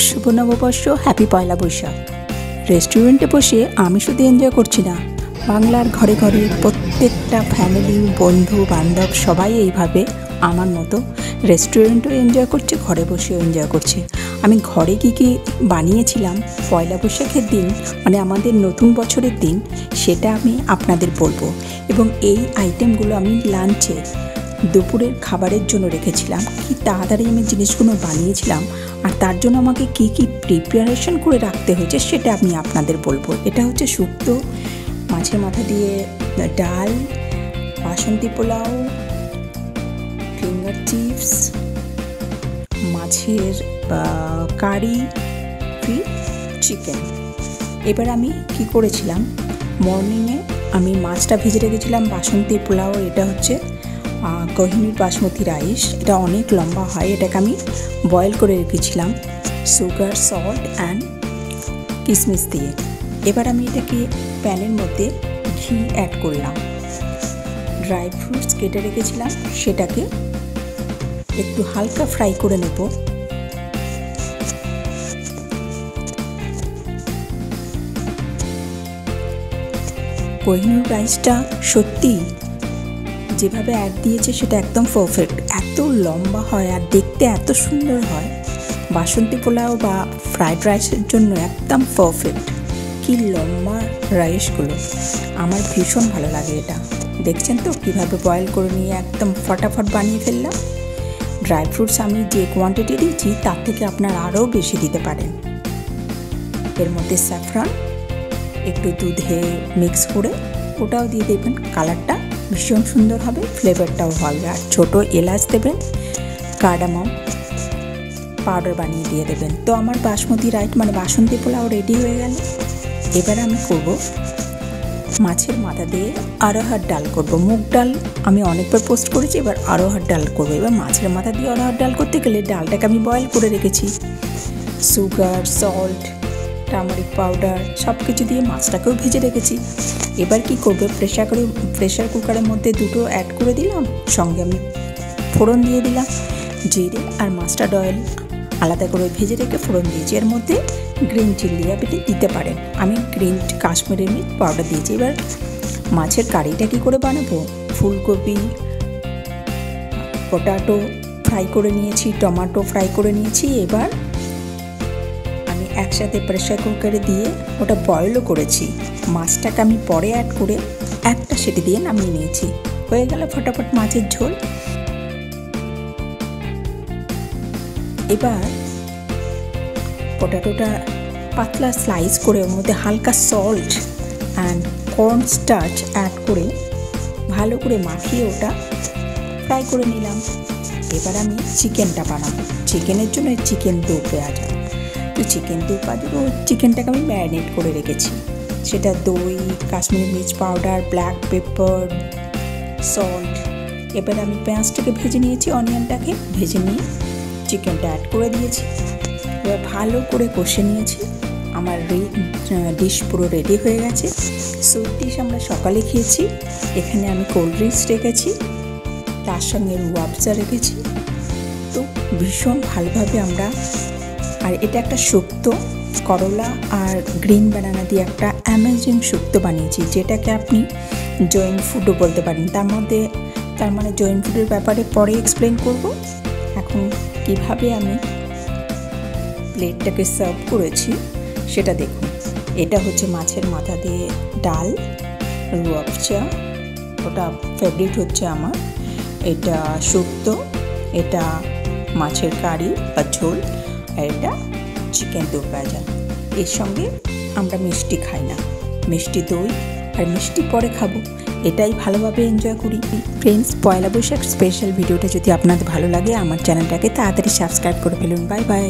শুভ নববর্ষ, হ্যাপি পয়লা বৈশাখ। রেস্টুরেন্টে বসে আমি শুধু এনজয় করছি না, বাংলার ঘরে ঘরে প্রত্যেকটা ফ্যামিলি, বন্ধু বান্ধব সবাই এইভাবে আমার মতো রেস্টুরেন্টও এনজয় করছে, ঘরে বসেও এনজয় করছে। আমি ঘরে কী বানিয়েছিলাম পয়লা বৈশাখের দিন, মানে আমাদের নতুন বছরের দিন, সেটা আমি আপনাদের বলবো। এবং এই আইটেমগুলো আমি লাঞ্চে, দুপুরের খাবারের জন্য রেখেছিলাম। কি তাড়াতাড়ি আমি জিনিসগুলো বানিয়েছিলাম, আর তার জন্য আমাকে কি প্রিপারেশন করে রাখতে হয়েছে সেটা আমি আপনাদের বলবো। এটা হচ্ছে শুক্তো, মাছের মাথা দিয়ে ডাল, বাসন্তী পোলাও, ফিঙ্গার চিপস, মাছের কারি, চিকেন। এবার আমি কি করেছিলাম, মর্নিংয়ে আমি মাছটা ভেজে রেখেছিলাম। বাসন্তী পোলাও, এটা হচ্ছে কোহিনুর বাসমতি রাইস, এটা অনেক লম্বা হয়, এটাকে আমি বয়েল করে রেখেছিলাম সুগার, সল্ট অ্যান্ড কিশমিশ দিয়ে। এবার আমি এটাকে প্যানের মধ্যে ঘি অ্যাড করলাম। ড্রাই ফ্রুটস কেটে রেখেছিলাম, সেটাকে একটু হালকা ফ্রাই করে নেব। কোহিনুর রাইসটা সত্যি যেভাবে অ্যাড দিয়েছে সেটা একদম পারফেক্ট, এত লম্বা হয় আর দেখতে এত সুন্দর হয়। বাসন্তী পোলাও বা ফ্রাইড রাইসের জন্য একদম পারফেক্ট। কি লম্বা রাইসগুলো, আমার ভীষণ ভালো লাগে এটা। দেখছেন তো কীভাবে বয়েল করে নিয়ে একদম ফটাফট বানিয়ে ফেললাম। ড্রাই ফ্রুটস আমি যে কোয়ান্টিটি দিয়েছি তার থেকে আপনারা আরও বেশি দিতে পারেন। এর মধ্যে স্যাফরন একটু দুধে মিক্স করে ওটাও দিয়ে দেবেন, কালারটা ভীষণ সুন্দর হবে, ফ্লেভারটাও হবে। আর ছোটো এলাচ দেবেন, কার্ডামম পাউডার বানিয়ে দিয়ে দেবেন। তো আমার বাসমতি রাইস মানে বাসন্তী পোলাও রেডি হয়ে গেল। এবার আমি করব মাছের মাথা দিয়ে অরহর ডাল করব। মুগ ডাল আমি অনেকবার পোস্ট করেছি, এবার অরহর ডাল করবো। এবার মাছের মাথা দিয়ে অরহর ডাল করতে গেলে ডালটাকে আমি বয়েল করে রেখেছি, সুগার, সল্ট, টার্মারিক পাউডার সব কিছু দিয়ে মাছটাকেও ভেজে রেখেছি। এবার কি করবে, প্রেশার কুকারের মধ্যে দুটো অ্যাড করে দিলাম, সঙ্গে আমি ফোড়ন দিয়ে দিলাম জিরে আর মাস্টার্ড অয়েল আলাদা করে ভেজে রেখে ফোড়ন দিয়েছি। এর মধ্যে গ্রিন চিলি আপনি দিতে পারেন, আমি গ্রিন কাশ্মীরি মির্চ পাউডার দিয়েছি। এবার মাছের কারিটা কী করে বানাবো, ফুলকপি, পটাটো ফ্রাই করে নিয়েছি, টমেটো ফ্রাই করে নিয়েছি। এবার আমি একসাথে প্রেশার কুকারে দিয়ে ওটা বয়েলও করেছি। মাছটাকে আমি পরে অ্যাড করে একটা সিটি দিয়ে নামিয়ে নিয়েছি। হয়ে গেল ফটাফট মাছের ঝোল। এবার পটাটোটা পাতলা স্লাইস করে ওর মধ্যে হালকা salt and corn starch add করে ভালো করে মাখিয়ে ওটা ফ্রাই করে নিলাম। এবার আমি চিকেনটা বানাবো। চিকেনের জন্য চিকেন দো পেঁয়াজ, তো চিকেন দো পেঁয়াজ চিকেনটাকে আমি ম্যারিনেট করে রেখেছি। সেটা দই, কাশ্মীরি মির্চ পাউডার, ব্ল্যাক পেপার, সল্ট। এবার আমি পেঁয়াজটাকে ভেজে নিয়েছি, অনিয়নটাকে ভেজে নিয়ে চিকেনটা অ্যাড করে দিয়েছি। এবার ভালো করে কষে নিয়েছি। আমার ডিশ পুরো রেডি হয়ে গেছে। সুইট ডিশ আমরা সকালে খেয়েছি, এখানে আমি কোল্ড ড্রিঙ্কস রেখেছি, তার সঙ্গে রুয়াবজা রেখেছি। তো ভীষণ ভালোভাবে আমরা, আর এটা একটা শুক্তো, করলা আর গ্রিন বানানা দিয়ে একটা অ্যামেজিং শুক্তো বানিয়েছি, যেটাকে আপনি জৈন ফুডও বলতে পারেন। তার মানে জৈন ফুডের ব্যাপারে পরে এক্সপ্লেন করব। এখন কিভাবে আমি প্লেটটাকে সার্ভ করেছি সেটা দেখুন। এটা হচ্ছে মাছের মাথা দিয়ে ডাল, রুয়াবজা, ওটা ফেভারিট হচ্ছে আমার। এটা শুক্তো, এটা মাছের কারি বা ঝোল, আর এটা চিকেন দো পেঁয়াজা। এর সঙ্গে আমরা মিষ্টি খাই না, মিষ্টি দই আর মিষ্টি পরে খাবো, এটাই ভালোভাবে এনজয় করি। ফ্রেন্ডস, পয়লা বৈশাখ স্পেশাল ভিডিওটা যদি আপনাদের ভালো লাগে আমার চ্যানেলটাকে তাড়াতাড়ি সাবস্ক্রাইব করে ফেলুন। Bye bye.